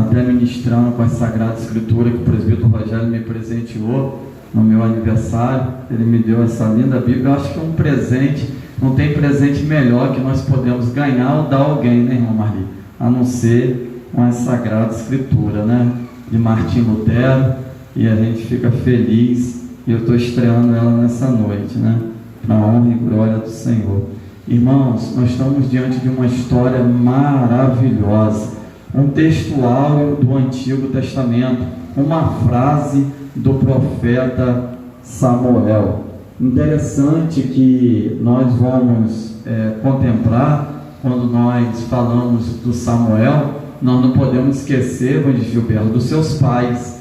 até ministrando com a Sagrada Escritura que o presbítero Rogério me presenteou no meu aniversário. Ele me deu essa linda Bíblia. Eu acho que é um presente, não tem presente melhor que nós podemos ganhar ou dar a alguém, né, irmã Marli? A não ser com a Sagrada Escritura, né? De Martim Lutero, e a gente fica feliz, e eu estou estreando ela nessa noite, né? Para a honra e glória do Senhor. Irmãos, nós estamos diante de uma história maravilhosa, um textual do Antigo Testamento, uma frase do profeta Samuel. Interessante que nós vamos contemplar, quando nós falamos do Samuel, nós não podemos esquecer, Gilberto, dos seus pais,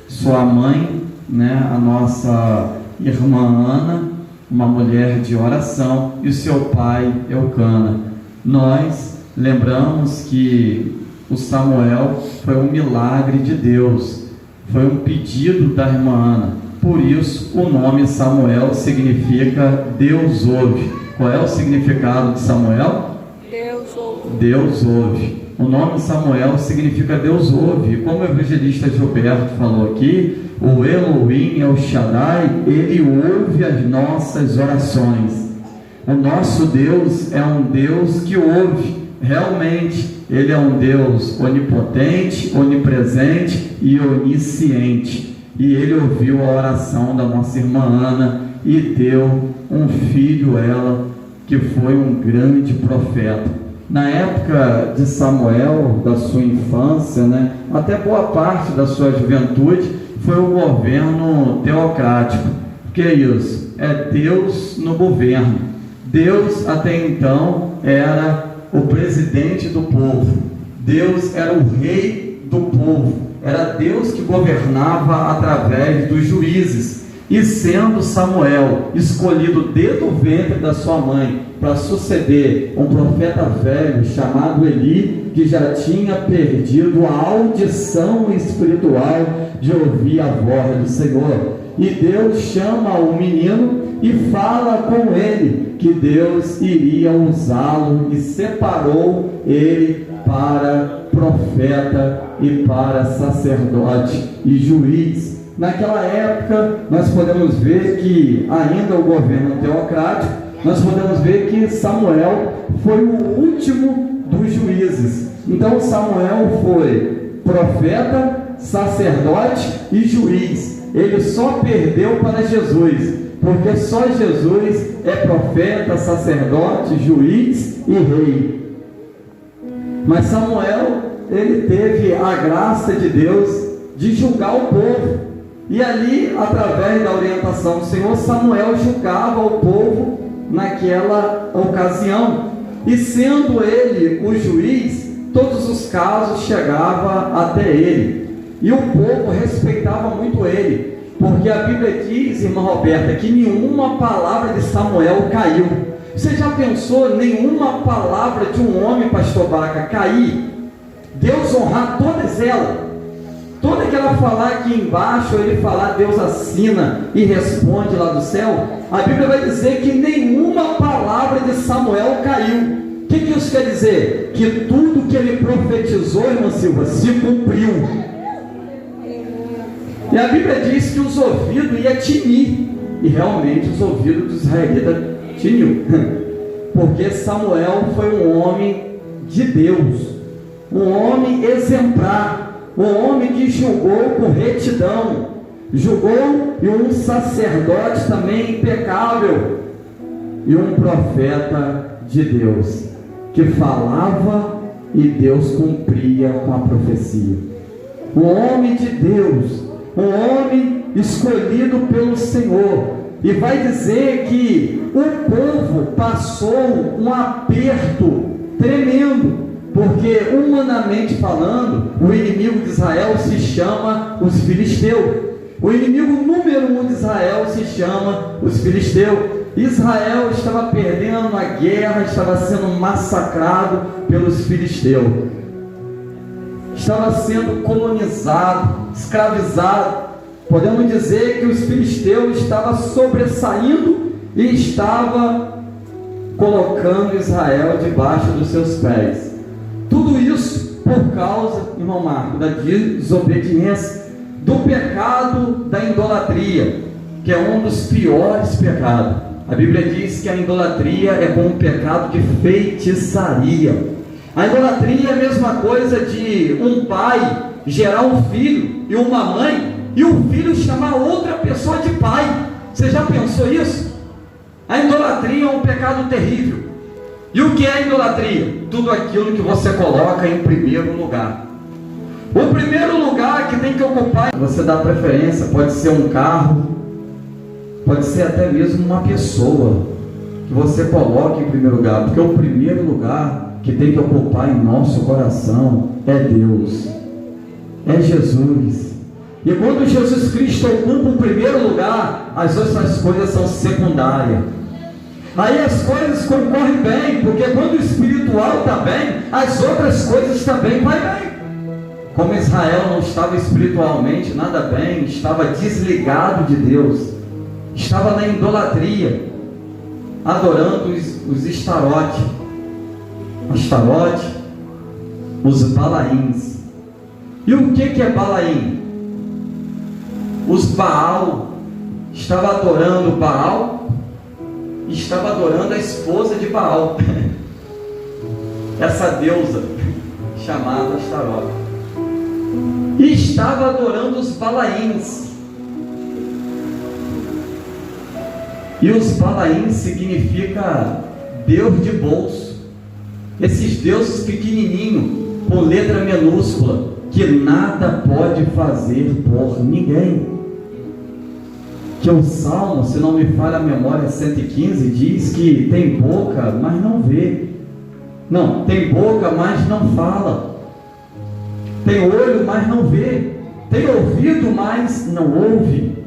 sua mãe, né, a nossa irmã Ana, uma mulher de oração, e o seu pai Eucana. Nós lembramos que o Samuel foi um milagre de Deus, foi um pedido da irmã Ana. Por isso o nome Samuel significa Deus ouve. Qual é o significado de Samuel? Deus ouve. Deus ouve. O nome Samuel significa Deus ouve. Como o evangelista Gilberto falou aqui, o Elohim, El Shaddai, ele ouve as nossas orações. O nosso Deus é um Deus que ouve. Realmente, ele é um Deus onipotente, onipresente e onisciente. E ele ouviu a oração da nossa irmã Ana e deu um filho a ela, que foi um grande profeta. Na época de Samuel, da sua infância, né, até boa parte da sua juventude, foi o governo teocrático. O que é isso? É Deus no governo. Deus até então era o presidente do povo. Deus era o rei do povo. Era Deus que governava através dos juízes. E sendo Samuel escolhido desde o ventre da sua mãe para suceder um profeta velho chamado Eli, que já tinha perdido a audição espiritual de ouvir a voz do Senhor, e Deus chama o menino e fala com ele que Deus iria usá-lo e separou ele para profeta e para sacerdote e juiz. Naquela época, nós podemos ver que, ainda o governo teocrático, nós podemos ver que Samuel foi o último dos juízes. Então Samuel foi profeta, sacerdote e juiz. Ele só perdeu para Jesus, porque só Jesus é profeta, sacerdote, juiz e rei. Mas Samuel, ele teve a graça de Deus de julgar o povo. E ali, através da orientação do Senhor, Samuel julgava o povo naquela ocasião. E sendo ele o juiz, todos os casos chegavam até ele. E o povo respeitava muito ele, porque a Bíblia diz, irmã Roberta, que nenhuma palavra de Samuel caiu. Você já pensou nenhuma palavra de um homem, pastor Baca, cair? Deus honrar todas elas. Toda que ela falar aqui embaixo, ele falar, Deus assina e responde lá do céu. A Bíblia vai dizer que nenhuma palavra de Samuel caiu. O que isso quer dizer? Que tudo que ele profetizou, irmã Silva, se cumpriu. E a Bíblia diz que os ouvidos iam tinir. E realmente os ouvidos dos israelitas tiniu. Porque Samuel foi um homem de Deus, um homem exemplar, um homem que julgou com retidão, julgou, e um sacerdote também impecável, e um profeta de Deus, que falava e Deus cumpria com a profecia. Um homem de Deus, um homem escolhido pelo Senhor. E vai dizer que o povo passou um aperto tremendo, porque humanamente falando, o inimigo de Israel se chama os filisteus. O inimigo número 1 de Israel se chama os filisteus. Israel estava perdendo a guerra, estava sendo massacrado pelos filisteus, estava sendo colonizado, escravizado. Podemos dizer que os filisteus estavam sobressaindo e estava colocando Israel debaixo dos seus pés. Tudo isso por causa, irmão Marco, da desobediência, do pecado da idolatria, que é um dos piores pecados. A Bíblia diz que a idolatria é como um pecado de feitiçaria. A idolatria é a mesma coisa de um pai gerar um filho e uma mãe, e o filho chamar outra pessoa de pai. Você já pensou isso? A idolatria é um pecado terrível. E o que é a idolatria? Tudo aquilo que você coloca em primeiro lugar. O primeiro lugar que tem que ocupar, você dá preferência, pode ser um carro, pode ser até mesmo uma pessoa que você coloca em primeiro lugar, porque o primeiro lugar que tem que ocupar em nosso coração é Deus, é Jesus. E quando Jesus Cristo ocupa o primeiro lugar, as outras coisas são secundárias. Aí as coisas concorrem bem, porque quando o espiritual está bem, as outras coisas também vai bem. Como Israel não estava espiritualmente nada bem, estava desligado de Deus, estava na idolatria, adorando os Astarote, os Balaíns. E o que é Balaim? Os Baal, estava adorando Baal, estava adorando a esposa de Baal, essa deusa chamada Astarote, e estava adorando os Balaíns. E os Balaíns significa Deus de bolso, esses deuses pequenininhos, com letra minúscula, que nada pode fazer por ninguém. Que o Salmo, se não me falha a memória, 115, diz que tem boca, mas não vê. Não, tem boca, mas não fala. Tem olho, mas não vê. Tem ouvido, mas não ouve.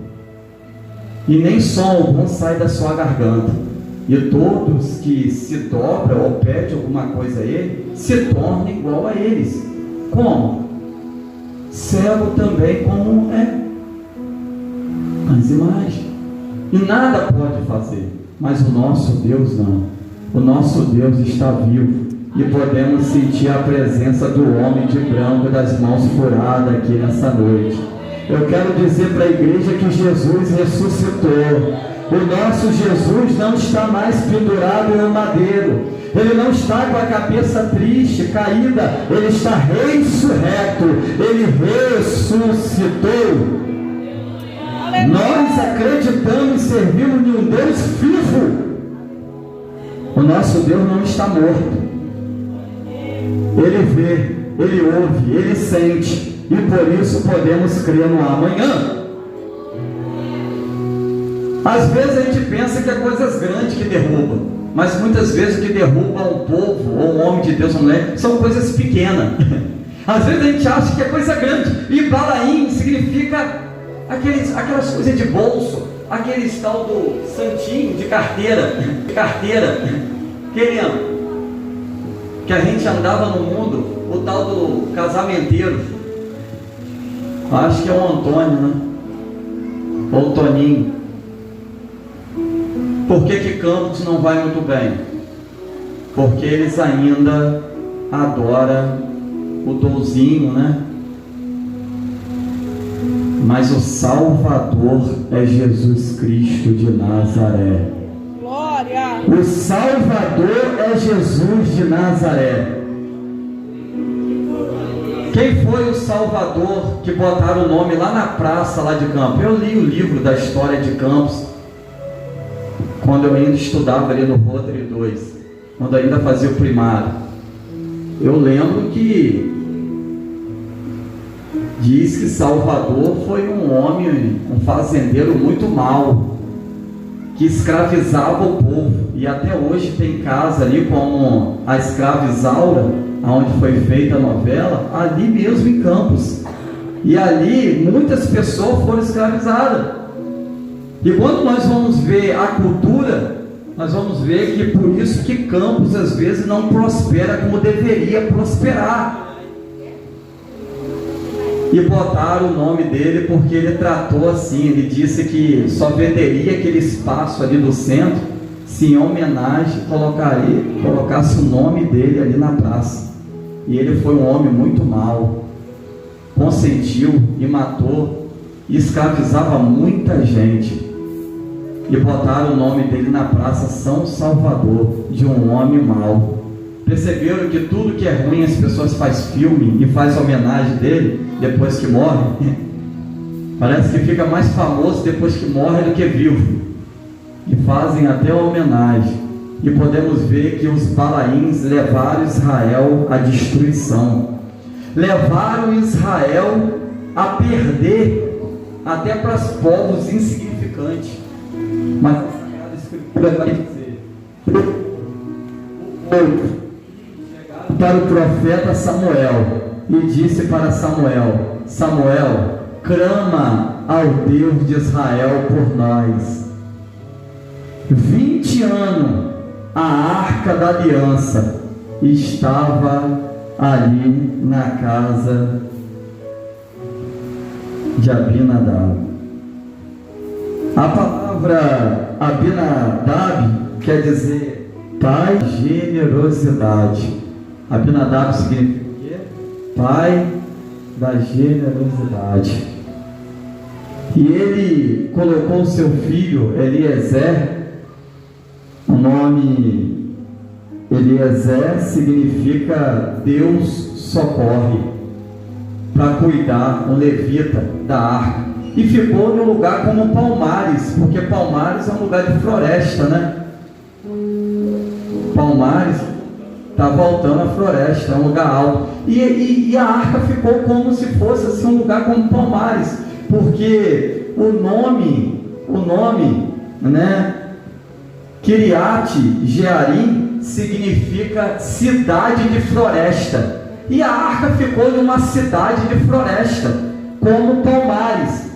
E nem som algum sai da sua garganta. E todos que se dobram ou pedem alguma coisa a ele, se tornam igual a eles. Como? Cego também como é. As imagens. E nada pode fazer. Mas o nosso Deus não. O nosso Deus está vivo. E podemos sentir a presença do homem de branco das mãos furadas aqui nessa noite. Eu quero dizer para a igreja que Jesus ressuscitou. O nosso Jesus não está mais pendurado em um madeiro. Ele não está com a cabeça triste, caída. Ele está ressurreto. Ele ressuscitou. Nós acreditamos e servimos em um Deus vivo. O nosso Deus não está morto. Ele vê, Ele ouve, Ele sente, e por isso podemos crer no amanhã. Às vezes a gente pensa que é coisas grandes que derrubam, mas muitas vezes o que derruba um povo, ou um homem de Deus, uma mulher, são coisas pequenas. Às vezes a gente acha que é coisa grande, e Balaim significa aquelas coisas de bolso, aqueles tal do santinho de carteira, que a gente andava no mundo, o tal do casamenteiro. Acho que é o Antônio, né? Ou o Toninho. Por que Campos não vai muito bem? Porque eles ainda adoram o Douzinho, né? Mas o Salvador é Jesus Cristo de Nazaré. Glória! O Salvador é Jesus de Nazaré. Quem foi o Salvador que botaram o nome lá na praça lá de Campos? Eu li o livro da história de Campos quando eu ainda estudava ali no Rotary 2, quando eu ainda fazia o primário. Eu lembro que diz que Salvador foi um homem, um fazendeiro muito mau, que escravizava o povo, e até hoje tem casa ali como a escrava Isaura, onde foi feita a novela, ali mesmo em Campos, e ali muitas pessoas foram escravizadas. E quando nós vamos ver a cultura, nós vamos ver que por isso que Campos às vezes não prospera como deveria prosperar. E botaram o nome dele porque ele tratou assim, ele disse que só venderia aquele espaço ali do centro se em homenagem colocasse o nome dele ali na praça. e ele foi um homem muito mau, consentiu e matou, e escravizava muita gente, e botaram o nome dele na praça São Salvador, de um homem mau. Perceberam que tudo que é ruim as pessoas fazem filme e faz homenagem dele depois que morre? Parece que fica mais famoso depois que morre do que vivo, e fazem até homenagem. E podemos ver que os Balaíns levaram Israel à destruição, levaram Israel a perder até para os povos insignificantes. Mas a Escritura vai dizer: chegaram para o profeta Samuel e disse para Samuel: Samuel, clama ao Deus de Israel por nós. 20 anos a arca da aliança estava ali na casa de Abinadab. A palavra Abinadab quer dizer pai de generosidade. Abinadab significa o quê? Pai da generosidade. E ele colocou seu filho Eliezer. O nome Eliezer significa Deus socorre, para cuidar, um levita da arca. E ficou no lugar como Palmares, porque Palmares é um lugar de floresta, né? Palmares está voltando à floresta, é um lugar alto. E a arca ficou como se fosse assim, um lugar como Palmares, porque o nome, né? Kiriat Jearim significa cidade de floresta, e a arca ficou numa cidade de floresta, como Palmares.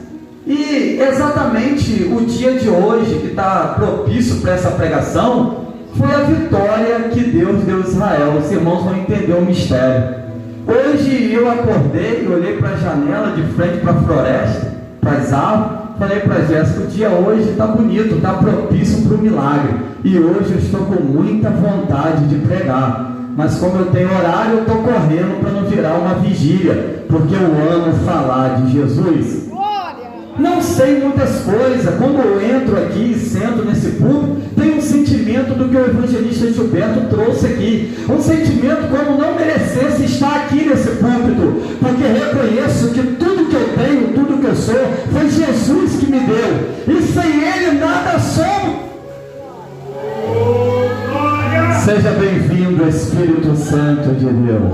E exatamente o dia de hoje, que está propício para essa pregação, foi a vitória que Deus deu a Israel. Os irmãos vão entender o mistério. Hoje eu acordei, olhei para a janela de frente para a floresta, para as árvores. Falei para a Jéssica: o dia hoje está bonito, está propício para o milagre. E hoje eu estou com muita vontade de pregar. Mas como eu tenho horário, eu estou correndo para não virar uma vigília, porque eu amo falar de Jesus. Não sei muitas coisas. Quando eu entro aqui e sento nesse púlpito, tem um sentimento do que o evangelista Gilberto trouxe aqui. Um sentimento como não merecesse estar aqui nesse púlpito, porque reconheço que tudo que eu tenho, tudo que eu sou, foi Jesus que me deu. E sem Ele nada somos. Seja bem-vindo, Espírito Santo de Deus.